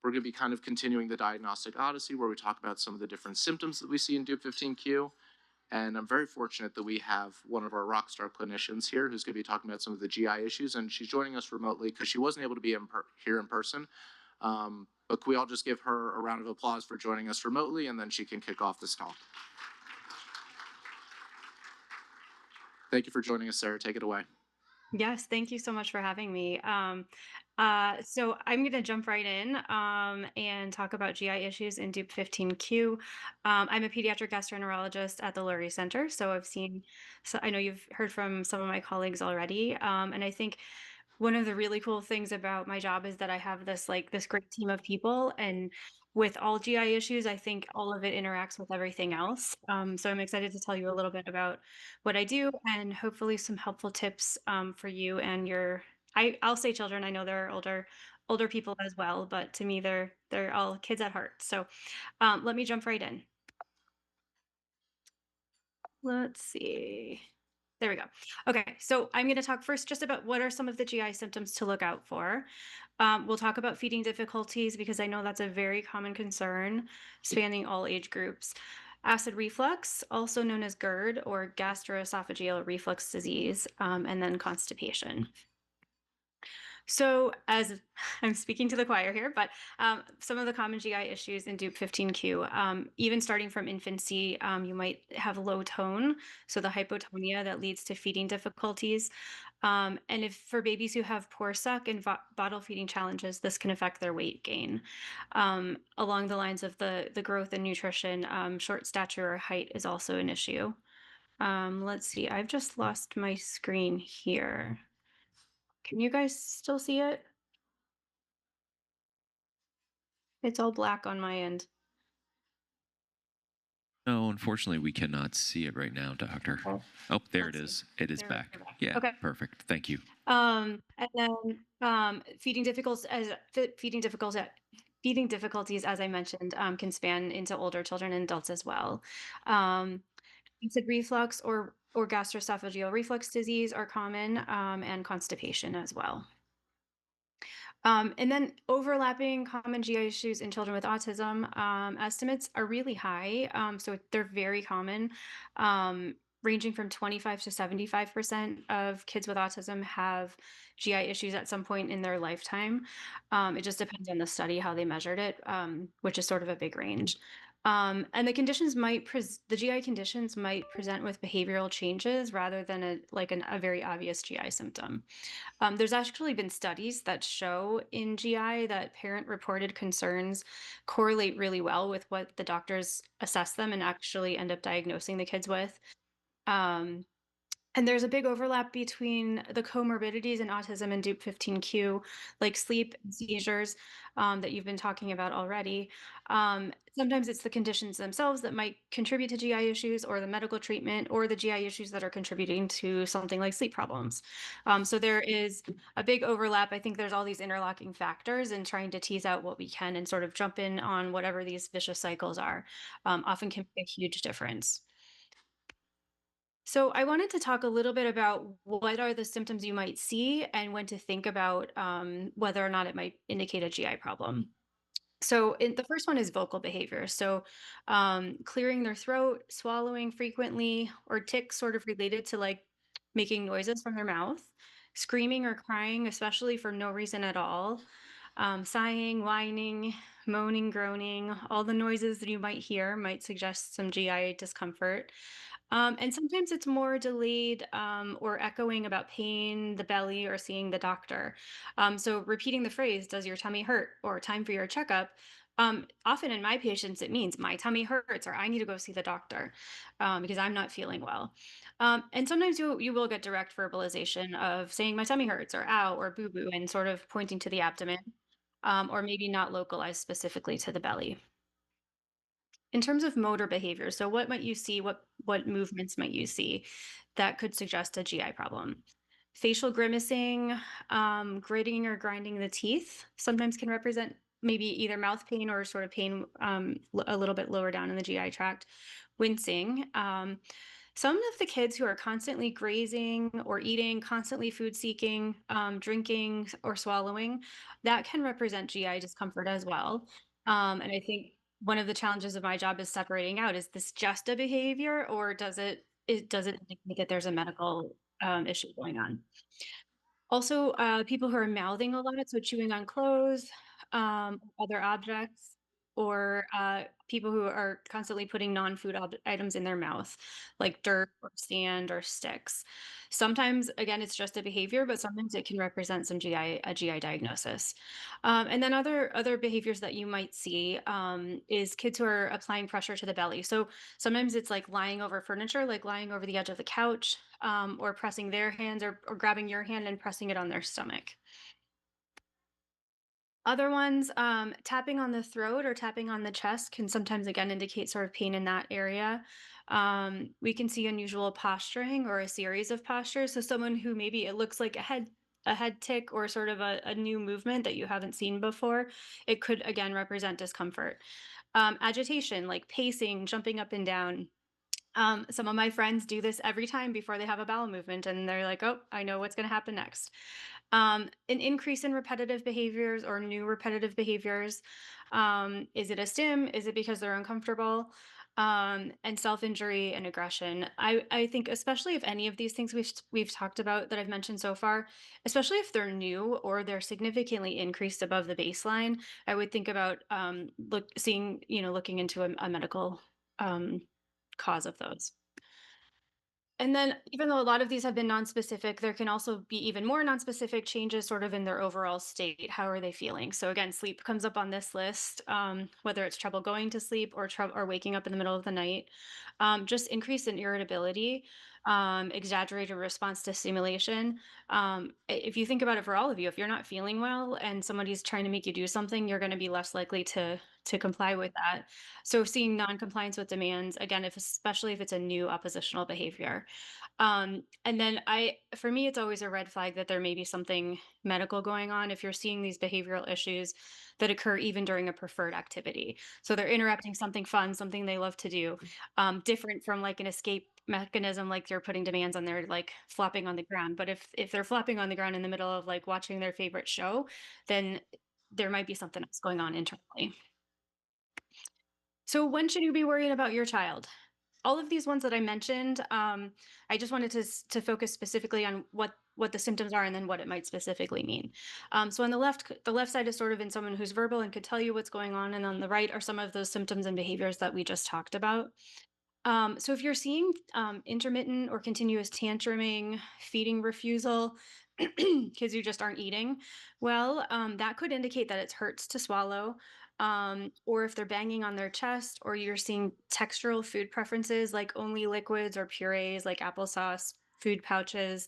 We're going to be kind of continuing the diagnostic odyssey where we talk about some of the different symptoms that we see in Dup15q. And I'm very fortunate that we have one of our rock star clinicians here who's going to be talking about some of the GI issues. And she's joining us remotely because she wasn't able to be here in person. But can we all just give her a round of applause for joining us remotely, and then she can kick off this talk. Thank you for joining us, Sarah. Take it away. Yes, thank you so much for having me. So I'm going to jump right in and talk about GI issues in Dup15q. I'm a pediatric gastroenterologist at the Lurie Center, so I know you've heard from some of my colleagues already, and I think one of the really cool things about my job is that I have this great team of people, and with all GI issues, I think all of it interacts with everything else. So I'm excited to tell you a little bit about what I do and hopefully some helpful tips for you and I'll say children. I know there are older people as well, but to me they're all kids at heart. So let me jump right in. Let's see. There we go. Okay, so I'm going to talk first just about what are some of the GI symptoms to look out for. We'll talk about feeding difficulties because I know that's a very common concern spanning all age groups. Acid reflux, also known as GERD or gastroesophageal reflux disease, and then constipation. So, as I'm speaking to the choir here, but some of the common GI issues in Dup15q, even starting from infancy, you might have low tone, so the hypotonia that leads to feeding difficulties. And if for babies who have poor suck and bottle feeding challenges, this can affect their weight gain. Along the lines of the growth and nutrition, short stature or height is also an issue. Let's see, I've just lost my screen here. Can you guys still see it? It's all black on my end. No, unfortunately, we cannot see it right now, Doctor. Okay. Oh, there it Let's is. see. It is There we back. go. Yeah, Okay. perfect. Thank you. And then feeding difficulties, as I mentioned, can span into older children and adults as well. Acid reflux or gastroesophageal reflux disease are common, and constipation as well. And then overlapping common GI issues in children with autism, estimates are really high. So they're very common, ranging from 25 to 75% of kids with autism have GI issues at some point in their lifetime. It just depends on the study, how they measured it, which is sort of a big range. And the GI conditions might present with behavioral changes rather than a very obvious GI symptom. There's actually been studies that show in GI that parent-reported concerns correlate really well with what the doctors assess them and actually end up diagnosing the kids with. Um, and there's a big overlap between the comorbidities in autism and Dup15q, like sleep and seizures, that you've been talking about already. Sometimes it's the conditions themselves that might contribute to GI issues, or the medical treatment, or the GI issues that are contributing to something like sleep problems. So there is a big overlap. I think there's all these interlocking factors, and trying to tease out what we can and sort of jump in on whatever these vicious cycles are, often can make a huge difference. So I wanted to talk a little bit about what are the symptoms you might see and when to think about whether or not it might indicate a GI problem. So the first one is vocal behavior. So clearing their throat, swallowing frequently, or tics sort of related to like making noises from their mouth, screaming or crying, especially for no reason at all, sighing, whining, moaning, groaning, all the noises that you might hear might suggest some GI discomfort. And sometimes it's more delayed, or echoing about pain, the belly, or seeing the doctor. So repeating the phrase, "Does your tummy hurt?" or "Time for your checkup." Often in my patients, it means my tummy hurts or I need to go see the doctor, because I'm not feeling well. And sometimes you will get direct verbalization of saying my tummy hurts or ow or boo boo and sort of pointing to the abdomen, or maybe not localized specifically to the belly. In terms of motor behavior, so what might you see? What movements might you see that could suggest a GI problem? Facial grimacing, gritting or grinding the teeth sometimes can represent maybe either mouth pain or sort of pain, a little bit lower down in the GI tract. Wincing, Some of the kids who are constantly grazing or eating, constantly food seeking, drinking or swallowing, that can represent GI discomfort as well. And I think one of the challenges of my job is separating out, is this just a behavior, or does it indicate that there's a medical issue going on? Also, people who are mouthing a lot, so chewing on clothes, other objects, or people who are constantly putting non-food items in their mouth, like dirt or sand or sticks. Sometimes, again, it's just a behavior, but sometimes it can represent some a GI diagnosis. And then other behaviors that you might see is kids who are applying pressure to the belly. So sometimes it's like lying over furniture, like lying over the edge of the couch, or pressing their hands, or grabbing your hand and pressing it on their stomach. Other ones, tapping on the throat or tapping on the chest can sometimes again indicate sort of pain in that area. We can see unusual posturing or a series of postures. So someone who maybe it looks like a head tick or sort of a new movement that you haven't seen before, it could again represent discomfort. Agitation, like pacing, jumping up and down. Some of my friends do this every time before they have a bowel movement, and they're like, "Oh, I know what's going to happen next." An increase in repetitive behaviors or new repetitive behaviors. Is it a stim? Is it because they're uncomfortable? And self-injury and aggression. I think especially if any of these things we've talked about that I've mentioned so far, especially if they're new or they're significantly increased above the baseline, I would think about looking into a medical um, cause of those. And then even though a lot of these have been nonspecific, there can also be even more nonspecific changes sort of in their overall state. How are they feeling? So again, sleep comes up on this list, whether it's trouble going to sleep or or waking up in the middle of the night. Just increase in irritability, exaggerated response to stimulation. If you think about it for all of you, if you're not feeling well and somebody's trying to make you do something, you're going to be less likely to comply with that. So seeing non-compliance with demands, again, if especially if it's a new oppositional behavior. And then for me, it's always a red flag that there may be something medical going on if you're seeing these behavioral issues that occur even during a preferred activity. So they're interrupting something fun, something they love to do, different from like an escape mechanism, like they're putting demands on their like flopping on the ground. But if they're flopping on the ground in the middle of like watching their favorite show, then there might be something else going on internally. So when should you be worrying about your child? All of these ones that I mentioned, I just wanted to focus specifically on what the symptoms are and then what it might specifically mean. So on the left side is sort of in someone who's verbal and could tell you what's going on, and on the right are some of those symptoms and behaviors that we just talked about. So if you're seeing intermittent or continuous tantruming, feeding refusal, kids who just aren't eating, well, that could indicate that it hurts to swallow. Or if they're banging on their chest, or you're seeing textural food preferences like only liquids or purees like applesauce, food pouches,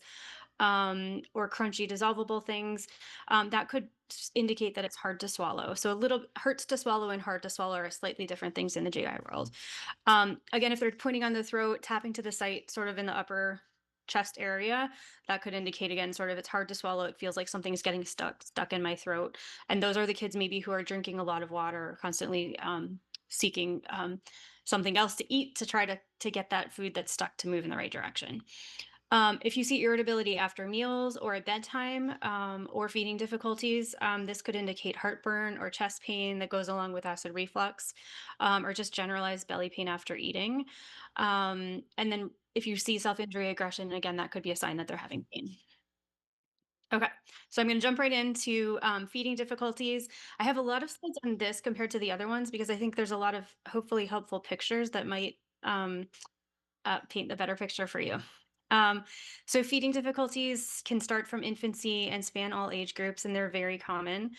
or crunchy dissolvable things, that could indicate that it's hard to swallow. So a little hurts to swallow and hard to swallow are slightly different things in the GI world. Again, if they're pointing on the throat, tapping to the site sort of in the upper chest area, that could indicate again sort of it's hard to swallow. It feels like something's getting stuck in my throat. And those are the kids maybe who are drinking a lot of water or constantly seeking something else to eat to try to get that food that's stuck to move in the right direction. If you see irritability after meals or at bedtime, or feeding difficulties, this could indicate heartburn or chest pain that goes along with acid reflux, or just generalized belly pain after eating. And then if you see self-injury aggression, again, that could be a sign that they're having pain. Okay, so I'm going to jump right into feeding difficulties. I have a lot of slides on this compared to the other ones because I think there's a lot of hopefully helpful pictures that might paint the better picture for you. Um, so feeding difficulties can start from infancy and span all age groups, and they're very common.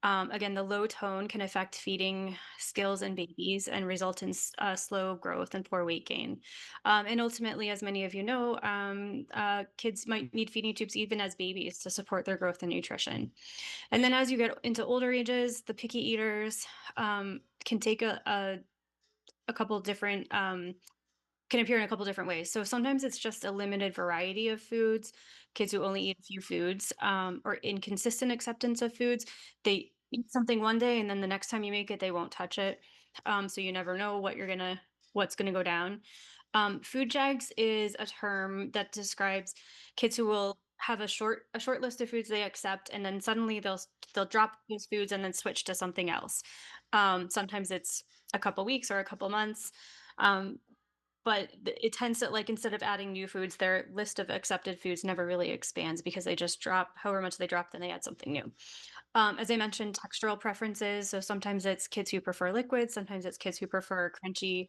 Again, the low tone can affect feeding skills in babies and result in slow growth and poor weight gain. And ultimately, as many of you know, kids might need feeding tubes even as babies to support their growth and nutrition. And then as you get into older ages, the picky eaters can take a couple different can appear in a couple different ways. So sometimes it's just a limited variety of foods, kids who only eat a few foods, or inconsistent acceptance of foods. They eat something one day and then the next time you make it, they won't touch it. So you never know what's gonna go down. Food jags is a term that describes kids who will have a short list of foods they accept, and then suddenly they'll drop those foods and then switch to something else. Sometimes it's a couple weeks or a couple months, um, but it tends to, like, instead of adding new foods, their list of accepted foods never really expands because they just drop however much they drop, then they add something new. As I mentioned, textural preferences. So sometimes it's kids who prefer liquids, sometimes it's kids who prefer crunchy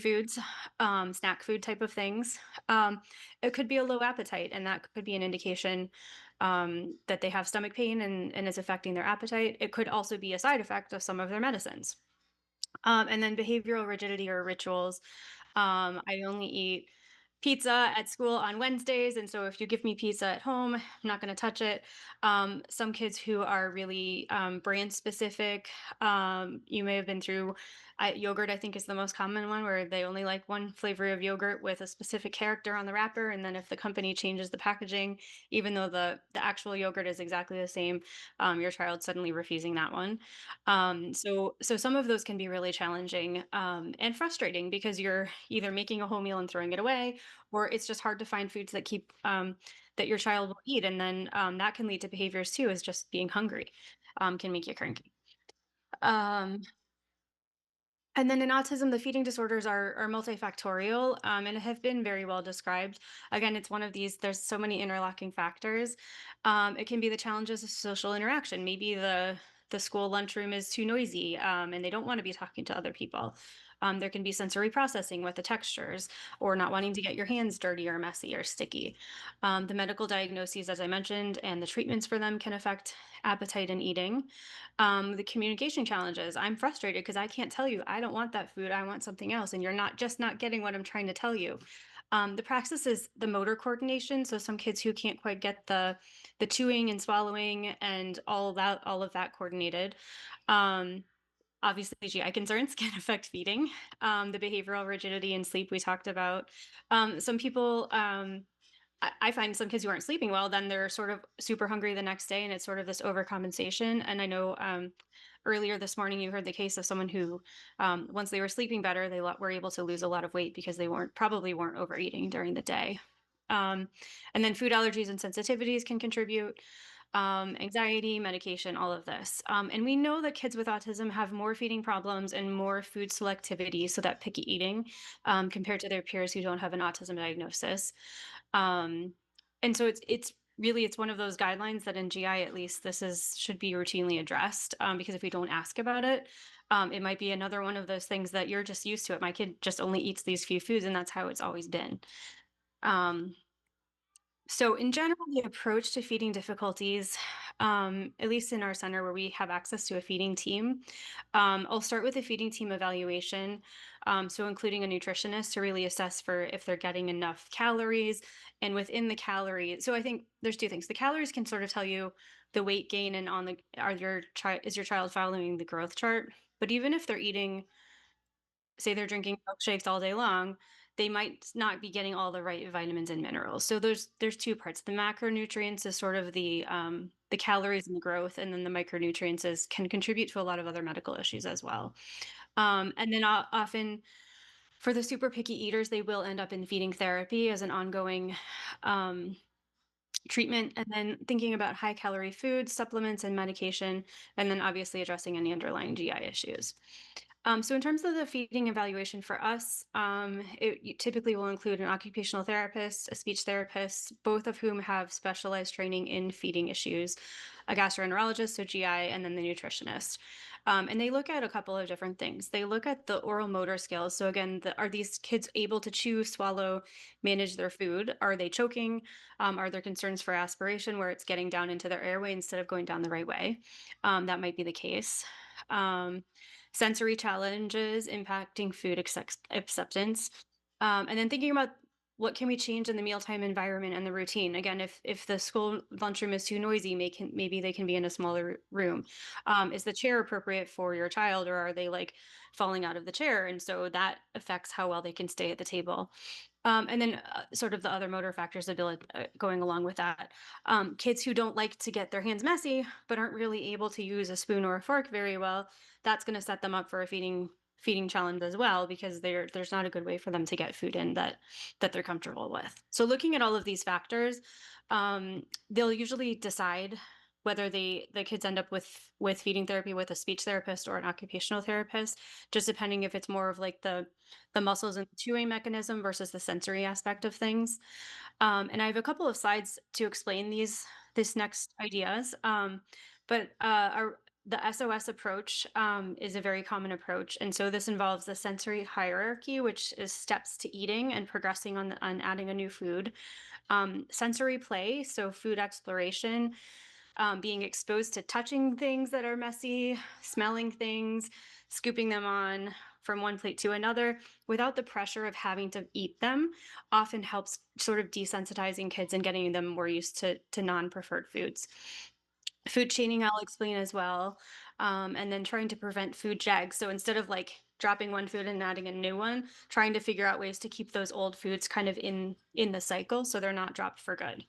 foods, snack food type of things. It could be a low appetite, and that could be an indication that they have stomach pain and it's affecting their appetite. It could also be a side effect of some of their medicines. And then behavioral rigidity or rituals. I only eat pizza at school on Wednesdays, and so if you give me pizza at home, I'm not going to touch it. Some kids who are really brand specific, you may have been through yogurt. I think is the most common one where they only like one flavor of yogurt with a specific character on the wrapper, and then if the company changes the packaging, even though the actual yogurt is exactly the same, your child suddenly refusing that one. So some of those can be really challenging and frustrating because you're either making a whole meal and throwing it away, or it's just hard to find foods that keep that your child will eat, and then that can lead to behaviors too, as just being hungry can make you cranky. Um, and then in autism, the feeding disorders are multifactorial and have been very well described. Again, it's one of these, there's so many interlocking factors. It can be the challenges of social interaction. Maybe the school lunchroom is too noisy and they don't want to be talking to other people. There can be sensory processing with the textures or not wanting to get your hands dirty or messy or sticky. The medical diagnoses, as I mentioned, and the treatments for them can affect appetite and eating. The communication challenges. I'm frustrated because I can't tell you I don't want that food. I want something else, and you're not getting what I'm trying to tell you. The praxis is the motor coordination. So some kids who can't quite get the chewing and swallowing and all of that coordinated. Um, Obviously, GI concerns can affect feeding. The behavioral rigidity and sleep we talked about. Some people I find some kids who aren't sleeping well, then they're sort of super hungry the next day, and it's sort of this overcompensation. And I know earlier this morning you heard the case of someone who, once they were sleeping better, they were able to lose a lot of weight because they weren't overeating during the day. Um, and then food allergies and sensitivities can contribute. Anxiety, medication, all of this. And we know that kids with autism have more feeding problems and more food selectivity, so that picky eating, compared to their peers who don't have an autism diagnosis. Um, and so it's one of those guidelines that in GI at least this is should be routinely addressed because if we don't ask about it, it might be another one of those things that you're just used to it. My kid just only eats these few foods, and that's how it's always been. Um, so in general, the approach to feeding difficulties, at least in our center where we have access to a feeding team, I'll start with a feeding team evaluation. So including a nutritionist to really assess for if they're getting enough calories and within the calories. So I think there's two things. The calories can sort of tell you the weight gain and is your child following the growth chart? But even if they're eating, say they're drinking milkshakes all day long, they might not be getting all the right vitamins and minerals. So there's two parts. The macronutrients is sort of the calories and the growth, and then the micronutrients can contribute to a lot of other medical issues as well. And then often for the super picky eaters, they will end up in feeding therapy as an ongoing um, treatment, and then thinking about high calorie foods, supplements, and medication, and then obviously addressing any underlying GI issues. So in terms of the feeding evaluation for us, it typically will include an occupational therapist, a speech therapist, both of whom have specialized training in feeding issues, a gastroenterologist, so GI, and then the nutritionist. And they look at a couple of different things. They look at the oral motor skills. So again, are these kids able to chew, swallow, manage their food? Are they choking? Are there concerns for aspiration where it's getting down into their airway instead of going down the right way? That might be the case. Um, Sensory challenges impacting food acceptance. And then thinking about what can we change in the mealtime environment and the routine. Again, if the school lunchroom is too noisy, maybe they can be in a smaller room. Is the chair appropriate for your child, or are they like falling out of the chair? And so that affects how well they can stay at the table. And then sort of the other motor factors going along with that. Kids who don't like to get their hands messy, but aren't really able to use a spoon or a fork very well, that's going to set them up for a feeding feeding challenge as well, because there's not a good way for them to get food in that they're comfortable with. So looking at all of these factors, they'll usually decide whether the kids end up with feeding therapy with a speech therapist or an occupational therapist, just depending if it's more of like the muscles and chewing mechanism versus the sensory aspect of things. And I have a couple of slides to explain this next ideas. But the SOS approach is a very common approach, and so this involves the sensory hierarchy, which is steps to eating and progressing on adding a new food. Sensory play, so food exploration, being exposed to touching things that are messy, smelling things, scooping them on from one plate to another without the pressure of having to eat them, often helps sort of desensitizing kids and getting them more used to non-preferred foods. Food chaining, I'll explain as well. And then trying to prevent food jags. So instead of like dropping one food and adding a new one, trying to figure out ways to keep those old foods kind of in the cycle so they're not dropped for good.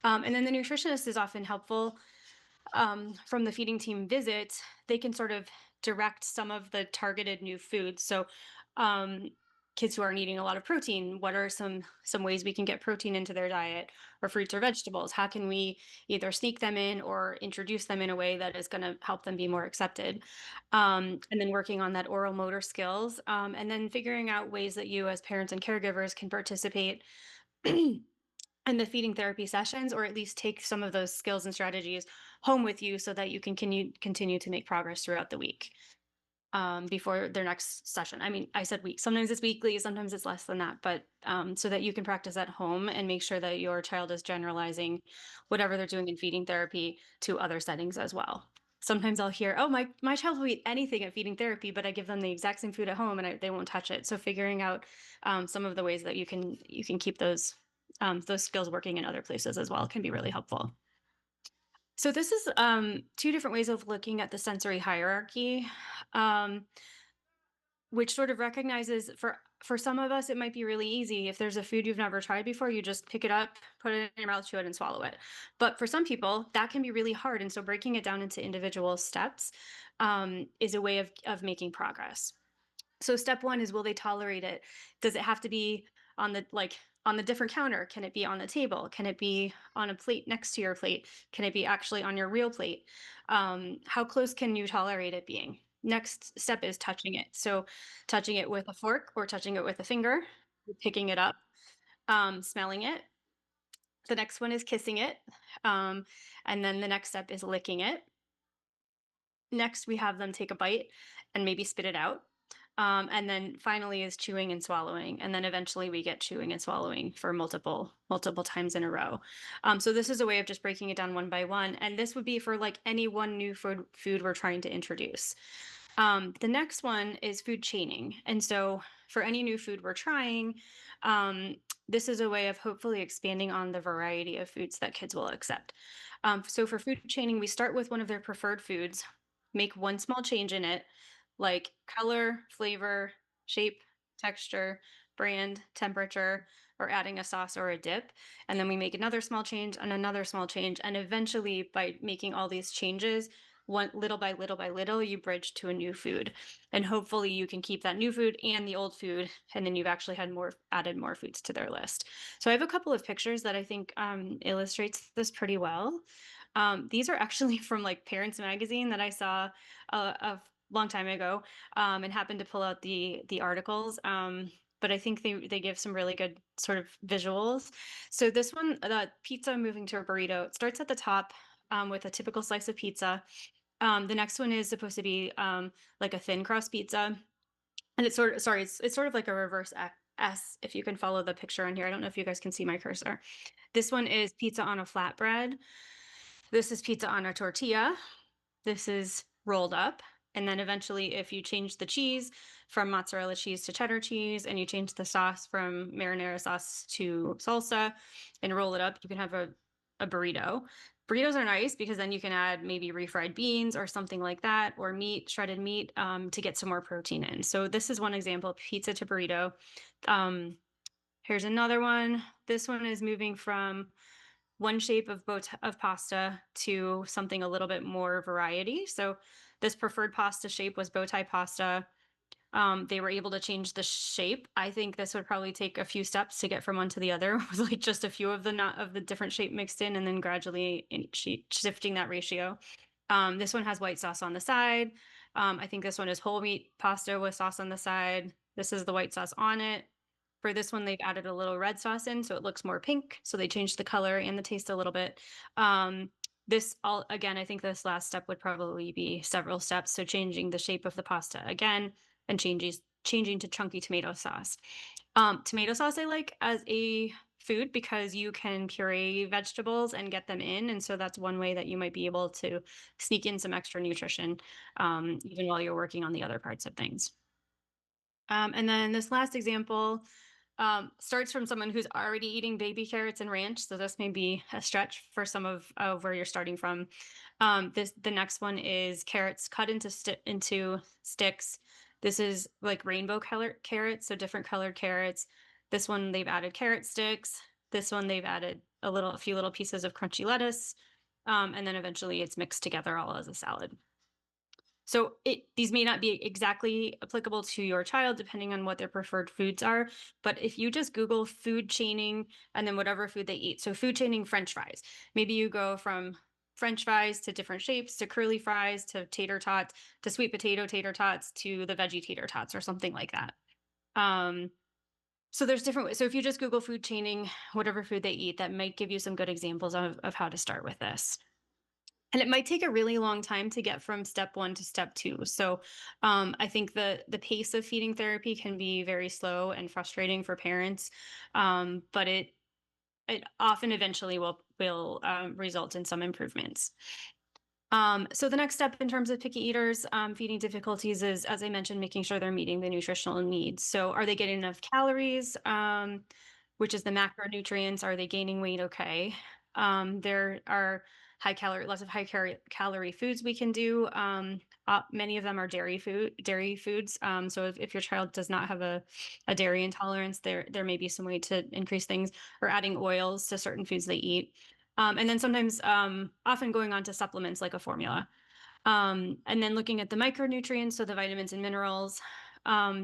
And then the nutritionist is often helpful. From the feeding team visit, they can sort of direct some of the targeted new foods. So, kids who aren't eating a lot of protein, what are some ways we can get protein into their diet, or fruits or vegetables? How can we either sneak them in or introduce them in a way that is going to help them be more accepted? And then working on that oral motor skills, and then figuring out ways that you, as parents and caregivers, can participate in the feeding therapy sessions, or at least take some of those skills and strategies home with you so that you can continue to make progress throughout the week, before their next session. I mean, I said week, sometimes it's weekly, sometimes it's less than that, but so that you can practice at home and make sure that your child is generalizing whatever they're doing in feeding therapy to other settings as well. Sometimes I'll hear, oh, my child will eat anything at feeding therapy, but I give them the exact same food at home and they won't touch it. So figuring out some of the ways that you can keep those skills working in other places as well can be really helpful. So this is two different ways of looking at the sensory hierarchy, um, which sort of recognizes for some of us it might be really easy. If there's a food you've never tried before, you just pick it up, put it in your mouth, chew it, and swallow it. But for some people, that can be really hard, and so breaking it down into individual steps is a way of making progress. So step one is, will they tolerate it? Does it have to be on the different counter? Can it be on the table? Can it be on a plate next to your plate? Can it be actually on your real plate? How close can you tolerate it being? Next step is touching it. So touching it with a fork or touching it with a finger, picking it up, smelling it. The next one is kissing it. And then the next step is licking it. Next, we have them take a bite and maybe spit it out. And then finally is chewing and swallowing. And then eventually we get chewing and swallowing for multiple times in a row. So this is a way of just breaking it down one by one. And this would be for like any one new food we're trying to introduce. The next one is food chaining. And so for any new food we're trying, this is a way of hopefully expanding on the variety of foods that kids will accept. So for food chaining, we start with one of their preferred foods, make one small change in it, like color, flavor, shape, texture, brand, temperature, or adding a sauce or a dip. And then we make another small change and another small change. And eventually, by making all these changes, one little by little by little, you bridge to a new food. And hopefully you can keep that new food and the old food, and then you've actually added more foods to their list. So I have a couple of pictures that I think illustrates this pretty well. These are actually from like Parents Magazine that I saw a long time ago, and happened to pull out the articles. But I think they give some really good sort of visuals. So this one, the pizza moving to a burrito, it starts at the top with a typical slice of pizza. The next one is supposed to be like a thin crust pizza, and it's sort of it's sort of like a reverse S, if you can follow the picture on here. I don't know if you guys can see my cursor. This one is pizza on a flatbread. This is pizza on a tortilla. This is rolled up. And then eventually, if you change the cheese from mozzarella cheese to cheddar cheese, and you change the sauce from marinara sauce to salsa and roll it up, you can have a burrito. Burritos are nice because then you can add maybe refried beans or something like that, or meat, shredded meat, to get some more protein in. So this is one example, pizza to burrito. Here's another one. This one is moving from one shape of pasta to something a little bit more variety. So this preferred pasta shape was bow tie pasta. They were able to change the shape. I think this would probably take a few steps to get from one to the other, with like just a few of the not of the different shape mixed in, and then gradually shifting that ratio. This one has white sauce on the side. I think this one is whole wheat pasta with sauce on the side. This is the white sauce on it. For this one, they've added a little red sauce in, so it looks more pink. So they changed the color and the taste a little bit. This all again, I think this last step would probably be several steps. So changing the shape of the pasta again, and changing to chunky tomato sauce. Tomato sauce I like as a food because you can puree vegetables and get them in, and so that's one way that you might be able to sneak in some extra nutrition, even while you're working on the other parts of things. And then this last example starts from someone who's already eating baby carrots and ranch, so this may be a stretch for some of where you're starting from. The next one is carrots cut into sticks. This is like rainbow color carrots, so different colored carrots. This one they've added carrot sticks. This one they've added a few little pieces of crunchy lettuce, and then eventually it's mixed together all as a salad. So these may not be exactly applicable to your child depending on what their preferred foods are, but if you just Google food chaining and then whatever food they eat. So food chaining French fries. Maybe you go from French fries to different shapes to curly fries to tater tots to sweet potato tater tots to the veggie tater tots or something like that. So there's different ways. So if you just Google food chaining, whatever food they eat, that might give you some good examples of how to start with this. And it might take a really long time to get from step one to step two. So I think the pace of feeding therapy can be very slow and frustrating for parents, but it often eventually will result in some improvements. So the next step in terms of picky eaters feeding difficulties is, as I mentioned, making sure they're meeting the nutritional needs. So are they getting enough calories, which is the macronutrients? Are they gaining weight? Okay. There are lots of high calorie foods we can do. Many of them are dairy foods. So if your child does not have a dairy intolerance, there may be some way to increase things, or adding oils to certain foods they eat. And then sometimes, often going on to supplements like a formula. And then looking at the micronutrients, so the vitamins and minerals,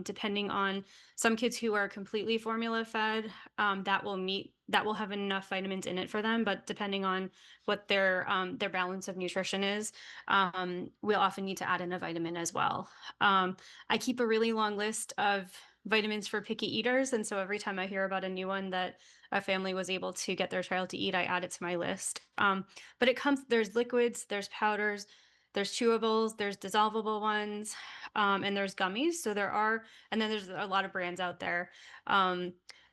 depending on some kids who are completely formula fed, that will have enough vitamins in it for them. But depending on what their balance of nutrition is, we'll often need to add in a vitamin as well. I keep a really long list of vitamins for picky eaters, and so every time I hear about a new one that a family was able to get their child to eat, I add it to my list. But there's liquids, there's powders, there's chewables, there's dissolvable ones, and there's gummies. And then there's a lot of brands out there.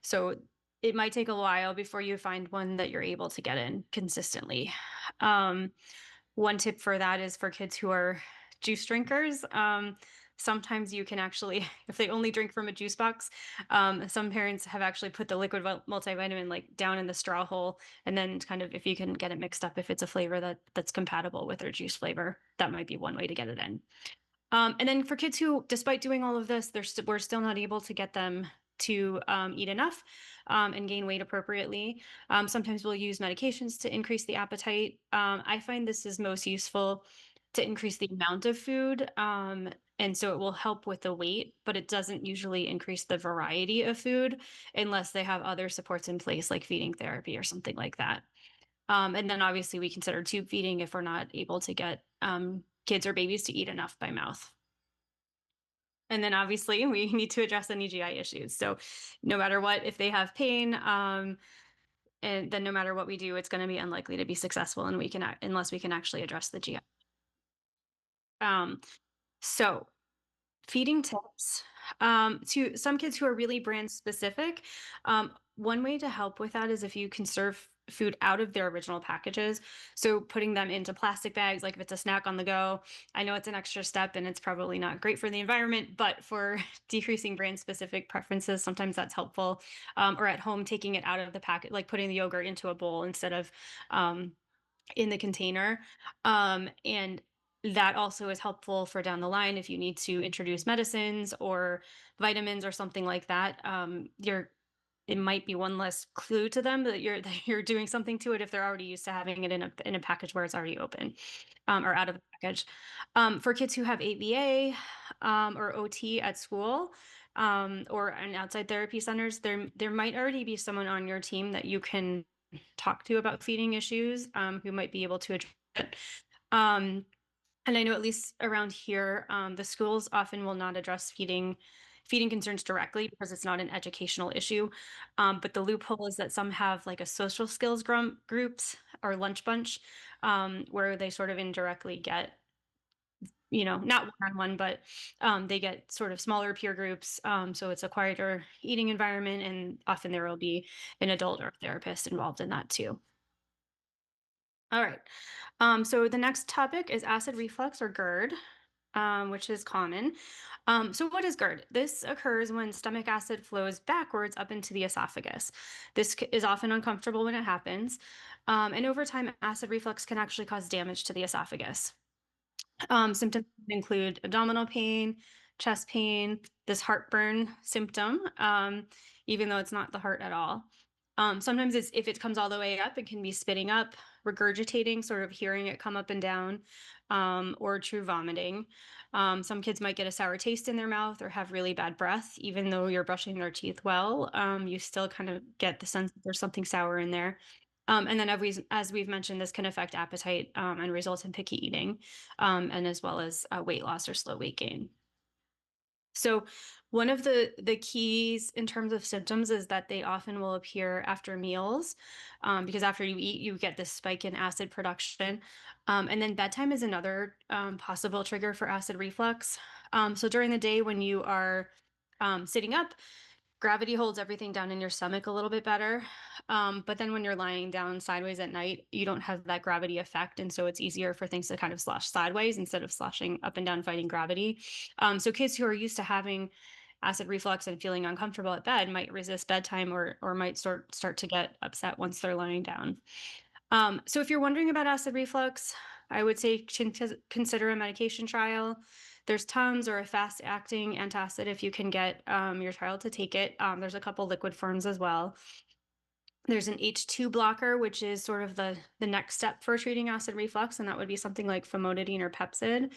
So it might take a while before you find one that you're able to get in consistently. One tip for that is for kids who are juice drinkers. Sometimes you can actually, if they only drink from a juice box, some parents have actually put the liquid multivitamin like down in the straw hole, and then kind of if you can get it mixed up, if it's a flavor that's compatible with their juice flavor, that might be one way to get it in. And then for kids who, despite doing all of this, we're still not able to get them to eat enough and gain weight appropriately. Sometimes we'll use medications to increase the appetite. I find this is most useful to increase the amount of food. And so it will help with the weight, but it doesn't usually increase the variety of food unless they have other supports in place, like feeding therapy or something like that. And then obviously we consider tube feeding if we're not able to get kids or babies to eat enough by mouth. And then obviously we need to address any GI issues. So no matter what, if they have pain, and then no matter what we do, it's going to be unlikely to be successful, and unless we can actually address the GI. So feeding tips to some kids who are really brand specific. One way to help with that is if you can serve food out of their original packages. So putting them into plastic bags, like if it's a snack on the go. I know it's an extra step and it's probably not great for the environment, but for decreasing brand specific preferences, sometimes that's helpful. Or at home, taking it out of the packet, like putting the yogurt into a bowl instead of in the container. And that also is helpful for down the line if you need to introduce medicines or vitamins or something like that. it might be one less clue to them that you're that you're doing something to it if they're already used to having it in a package where it's already open, or out of the package. For kids who have ABA, or OT at school, or in outside therapy centers, there might already be someone on your team that you can talk to about feeding issues, who might be able to address it. And I know at least around here, the schools often will not address feeding concerns directly because it's not an educational issue. But the loophole is that some have like a social skills groups or lunch bunch, where they sort of indirectly get, not one-on-one, but they get sort of smaller peer groups. So it's a quieter eating environment, and often there will be an adult or a therapist involved in that too. All right. So the next topic is acid reflux or GERD, which is common. So what is GERD? This occurs when stomach acid flows backwards up into the esophagus. This is often uncomfortable when it happens. And over time, acid reflux can actually cause damage to the esophagus. Symptoms include abdominal pain, chest pain, this heartburn symptom, even though it's not the heart at all. Sometimes if it comes all the way up, it can be spitting up, regurgitating, sort of hearing it come up and down, or true vomiting. Some kids might get a sour taste in their mouth or have really bad breath, even though you're brushing their teeth well. You still kind of get the sense that there's something sour in there. And then as we've mentioned, this can affect appetite, and result in picky eating, and as well as weight loss or slow weight gain. So one of the keys in terms of symptoms is that they often will appear after meals, because after you eat, you get this spike in acid production. And then bedtime is another possible trigger for acid reflux. So during the day when you are sitting up, gravity holds everything down in your stomach a little bit better. But then when you're lying down sideways at night, you don't have that gravity effect. And so it's easier for things to kind of slosh sideways instead of sloshing up and down fighting gravity. So kids who are used to having acid reflux and feeling uncomfortable at bed might resist bedtime, or might start to get upset once they're lying down. So if you're wondering about acid reflux, I would say consider a medication trial. There's Tums or a fast-acting antacid if you can get your child to take it. There's a couple liquid forms as well. There's an H2 blocker, which is sort of the next step for treating acid reflux, and that would be something like famotidine or Pepcid.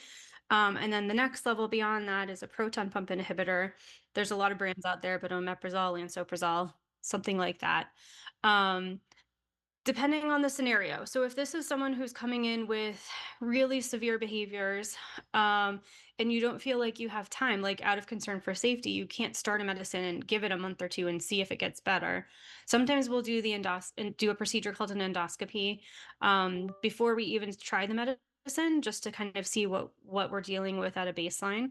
And then the next level beyond that is a proton pump inhibitor. There's a lot of brands out there, but omeprazole, lansoprazole, something like that. Depending on the scenario. So if this is someone who's coming in with really severe behaviors, and you don't feel like you have time, like out of concern for safety, you can't start a medicine and give it a month or two and see if it gets better. Sometimes we'll do do a procedure called an endoscopy, before we even try the medicine, just to kind of see what we're dealing with at a baseline.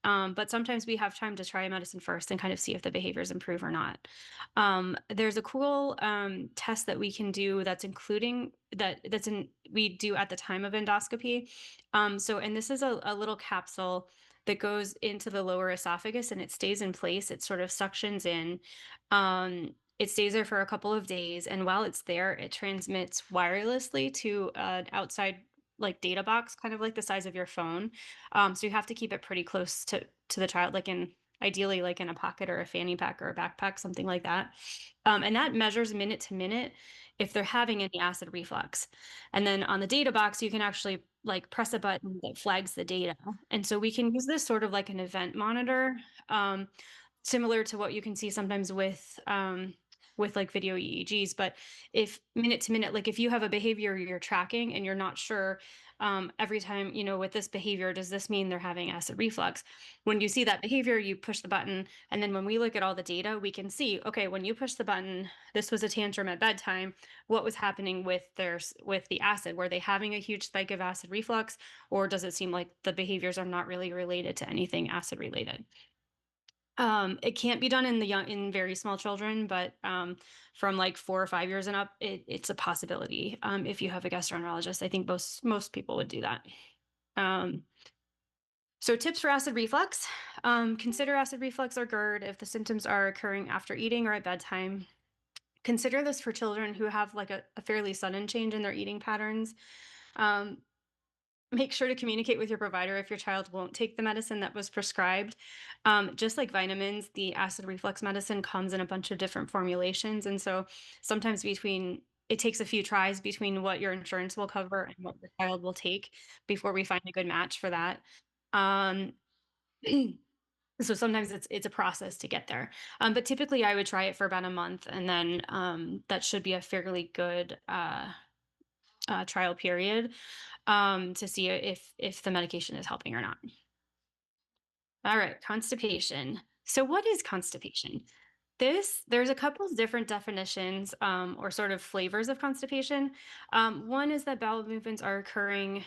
But sometimes we have time to try a medicine first and kind of see if the behaviors improve or not. There's a cool test that we can do we do at the time of endoscopy. And this is a little capsule that goes into the lower esophagus and it stays in place. It sort of suctions in. It stays there for a couple of days, and while it's there, it transmits wirelessly to an outside like data box, kind of like the size of your phone. So you have to keep it pretty close to the child, ideally like in a pocket or a fanny pack or a backpack, something like that. And that measures minute to minute if they're having any acid reflux. And then on the data box, you can actually like press a button that flags the data. And so we can use this sort of like an event monitor, similar to what you can see sometimes with like video EEGs. But if minute to minute, like if you have a behavior you're tracking and you're not sure, every time, with this behavior, does this mean they're having acid reflux? When you see that behavior, you push the button. And then when we look at all the data, we can see, okay, when you push the button, this was a tantrum at bedtime. What was happening with the acid? Were they having a huge spike of acid reflux? Or does it seem like the behaviors are not really related to anything acid related? It can't be done in very small children, but from like 4 or 5 years and up, it's a possibility. If you have a gastroenterologist, I think most people would do that. So tips for acid reflux: consider acid reflux or GERD if the symptoms are occurring after eating or at bedtime. Consider this for children who have like a fairly sudden change in their eating patterns. make sure to communicate with your provider if your child won't take the medicine that was prescribed. Just like vitamins, the acid reflux medicine comes in a bunch of different formulations. And so sometimes it takes a few tries between what your insurance will cover and what the child will take before we find a good match for that. Um, so sometimes it's a process to get there. But typically I would try it for about a month, and then that should be a fairly good trial period to see if the medication is helping or not. All right, constipation. So what is constipation? There's a couple of different definitions or sort of flavors of constipation. One is that bowel movements are occurring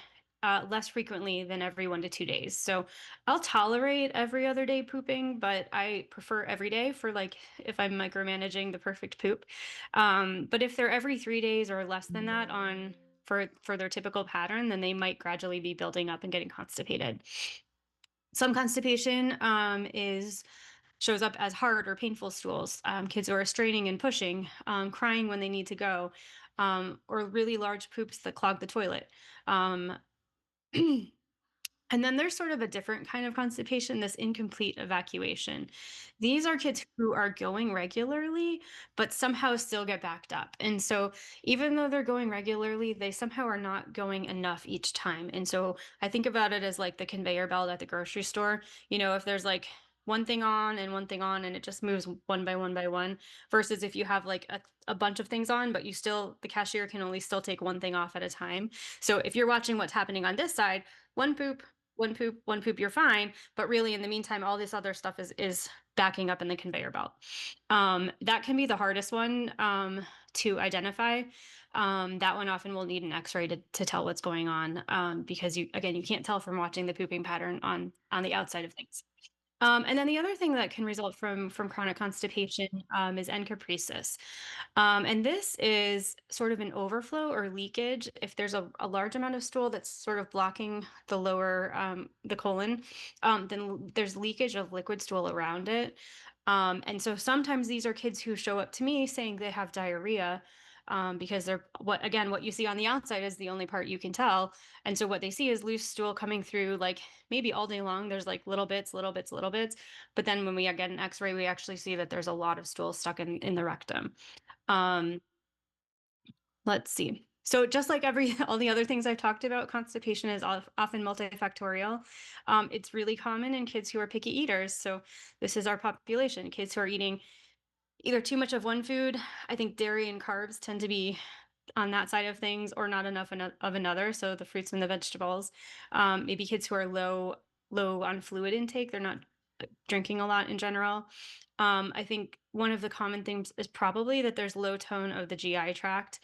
less frequently than every 1 to 2 days. So I'll tolerate every other day pooping, but I prefer every day for like if I'm micromanaging the perfect poop. But if they're every 3 days or less than that on for their typical pattern, then they might gradually be building up and getting constipated. Some constipation is shows up as hard or painful stools. Kids who are straining and pushing, crying when they need to go, or really large poops that clog the toilet. Um, And then there's sort of a different kind of constipation, this incomplete evacuation. These are kids who are going regularly, but somehow still get backed up. And so, even though they're going regularly, they somehow are not going enough each time. And so, I think about it as like the conveyor belt at the grocery store. If there's like one thing on and one thing on, and it just moves one by one, versus if you have like a bunch of things on, but the cashier can only still take one thing off at a time. So, if you're watching what's happening on this side, one poop, one poop, you're fine. But really, in the meantime, all this other stuff is backing up in the conveyor belt. That can be the hardest one to identify. That one often will need an X-ray to tell what's going on because you can't tell from watching the pooping pattern on the outside of things. And then the other thing that can result from chronic constipation is encopresis. And this is sort of an overflow or leakage. If there's a large amount of stool that's sort of blocking the lower, the colon, then there's leakage of liquid stool around it. And so sometimes these are kids who show up to me saying they have diarrhea. Because what you see on the outside is the only part you can tell. And so what they see is loose stool coming through, like maybe all day long. There's like little bits, little bits, little bits. But then when we get an X-ray, we actually see that there's a lot of stool stuck in the rectum. Um, let's see. So just like all the other things I've talked about, constipation is often multifactorial. It's really common in kids who are picky eaters. So this is our population, kids who are eating either too much of one food. I think dairy and carbs tend to be on that side of things, or not enough of another. So the fruits and the vegetables. Maybe kids who are low on fluid intake. They're not drinking a lot in general. I think one of the common things is probably that there's low tone of the GI tract.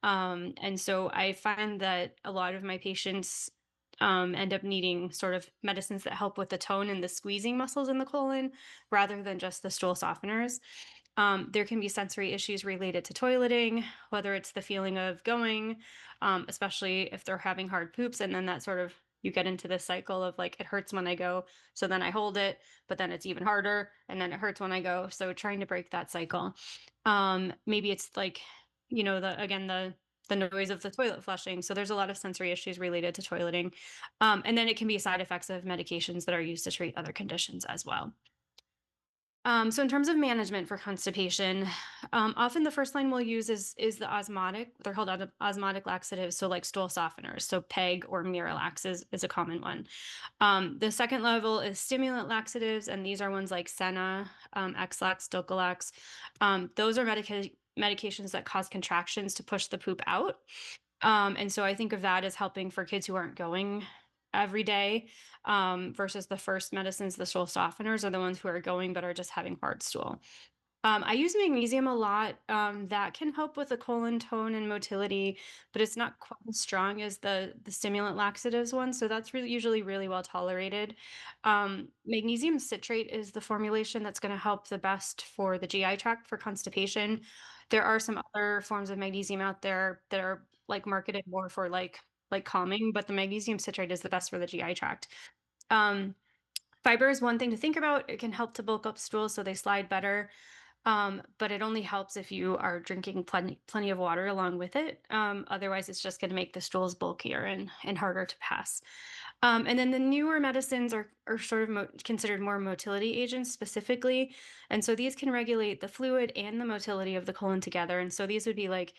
And so I find that a lot of my patients end up needing sort of medicines that help with the tone and the squeezing muscles in the colon rather than just the stool softeners. There can be sensory issues related to toileting, whether it's the feeling of going, especially if they're having hard poops. And then that sort of, you get into this cycle of like, it hurts when I go. So then I hold it, but then it's even harder. And then it hurts when I go. So trying to break that cycle. Maybe it's like, the noise of the toilet flushing. So there's a lot of sensory issues related to toileting. And then it can be side effects of medications that are used to treat other conditions as well. So in terms of management for constipation, often the first line we'll use is the osmotic. They're called osmotic laxatives, so like stool softeners. So PEG or Miralax is a common one. The second level is stimulant laxatives, and these are ones like Senna, X-Lax, Dulcolax. Those are medications that cause contractions to push the poop out. And so I think of that as helping for kids who aren't going every day, versus the first medicines, the stool softeners, are the ones who are going but are just having hard stool. I use magnesium a lot. That can help with the colon tone and motility, but it's not quite as strong as the stimulant laxatives one. So that's usually really well tolerated. Magnesium citrate is the formulation that's going to help the best for the GI tract for constipation. There are some other forms of magnesium out there that are like marketed more for like calming, but the magnesium citrate is the best for the GI tract. Fiber is one thing to think about. It can help to bulk up stools so they slide better. But it only helps if you are drinking plenty of water along with it. Otherwise, it's just going to make the stools bulkier and harder to pass. And then the newer medicines are sort of considered more motility agents specifically. And so these can regulate the fluid and the motility of the colon together. And so these would be like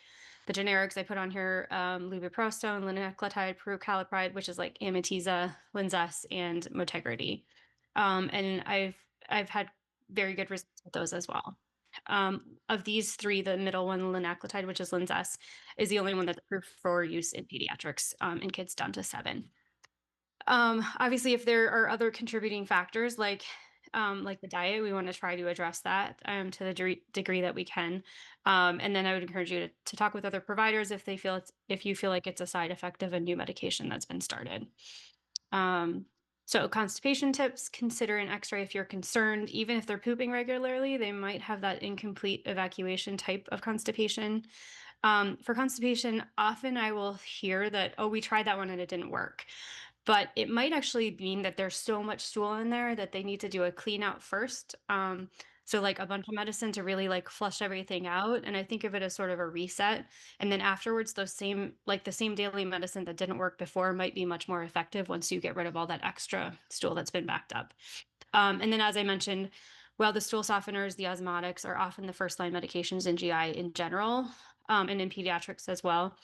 the generics I put on here, lubiprostone, linaclotide, prucalopride, which is like Amitiza, Linzess, and Motegrity. And I've had very good results with those as well. Of these three, the middle one, linaclotide, which is Linzess, is the only one that's approved for use in pediatrics in kids down to 7. Obviously, if there are other contributing factors like the diet, we want to try to address that to the degree that we can. And then I would encourage you to talk with other providers if you feel like it's a side effect of a new medication that's been started. So constipation tips, consider an x-ray if you're concerned. Even if they're pooping regularly, they might have that incomplete evacuation type of constipation. For constipation, often I will hear that, oh, we tried that one and it didn't work. But it might actually mean that there's so much stool in there that they need to do a clean out first. So like a bunch of medicine to really like flush everything out. And I think of it as sort of a reset. And then afterwards, the same daily medicine that didn't work before might be much more effective once you get rid of all that extra stool that's been backed up. And then, as I mentioned, while the stool softeners, the osmotics are often the first line medications in GI in general, and in pediatrics as well.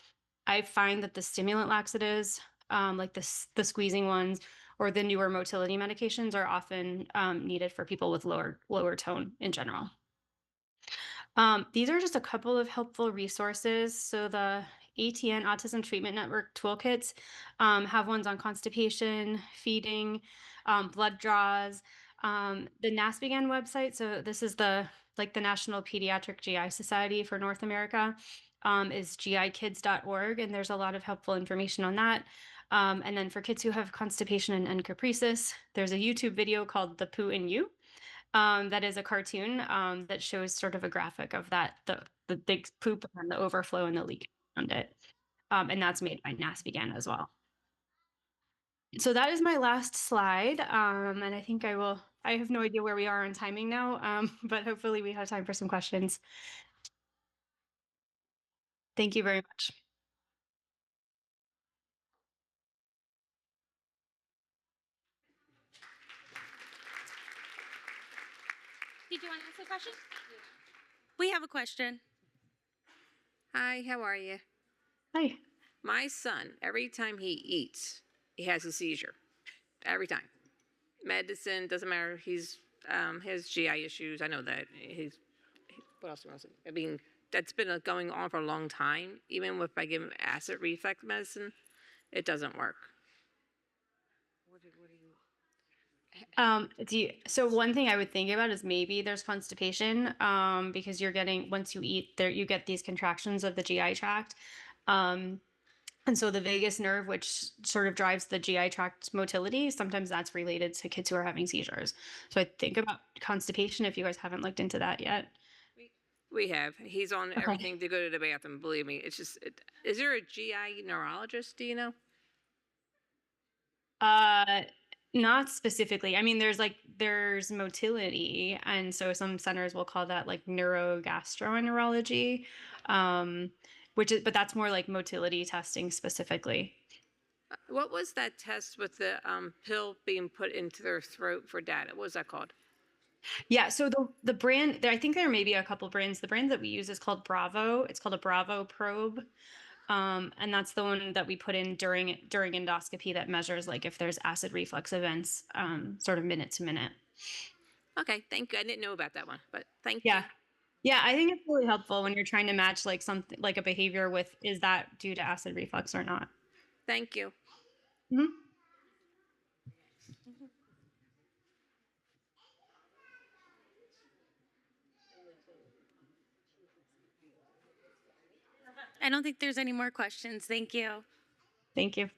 I find that the stimulant laxatives, like the squeezing ones, or the newer motility medications are often needed for people with lower tone in general. These are just a couple of helpful resources. So the ATN Autism Treatment Network toolkits have ones on constipation, feeding, blood draws. The NASPGHAN website, so this is the National Pediatric GI Society for North America, is gikids.org, and there's a lot of helpful information on that. And then for kids who have constipation and encopresis, there's a YouTube video called Dup15q. That is a cartoon that shows sort of a graphic of the big poop and the overflow and the leak around it. And that's made by NASPGHAN as well. So that is my last slide. And I think I have no idea where we are on timing now, but hopefully we have time for some questions. Thank you very much. Did you want to ask a question? We have a question. Hi, how are you? Hi. My son, every time he eats, he has a seizure. Every time. Medicine, doesn't matter. He's has GI issues. I know that. What else do I want to say? I mean, that's been going on for a long time. Even if I give him acid reflux medicine, it doesn't work. So one thing I would think about is maybe there's constipation, because once you eat there, you get these contractions of the GI tract. And so the vagus nerve, which sort of drives the GI tract motility, sometimes that's related to kids who are having seizures. So I think about constipation if you guys haven't looked into that yet. We have. He's on everything to go to the bathroom. Believe me, it's just. Is there a GI neurologist? Do you know? Not specifically. I mean, there's motility, and so some centers will call that like neurogastroenterology, but that's more like motility testing specifically. What was that test with the pill being put into their throat for data? What was that called? Yeah, so the brand, I think there may be a couple brands. The brand that we use is called Bravo. It's called a Bravo probe. And that's the one that we put in during endoscopy that measures like if there's acid reflux events, sort of minute to minute. Okay, thank you. I didn't know about that one, but thank you. Yeah, I think it's really helpful when you're trying to match like something like a behavior with, is that due to acid reflux or not? Thank you. Mm-hmm. I don't think there's any more questions. Thank you. Thank you.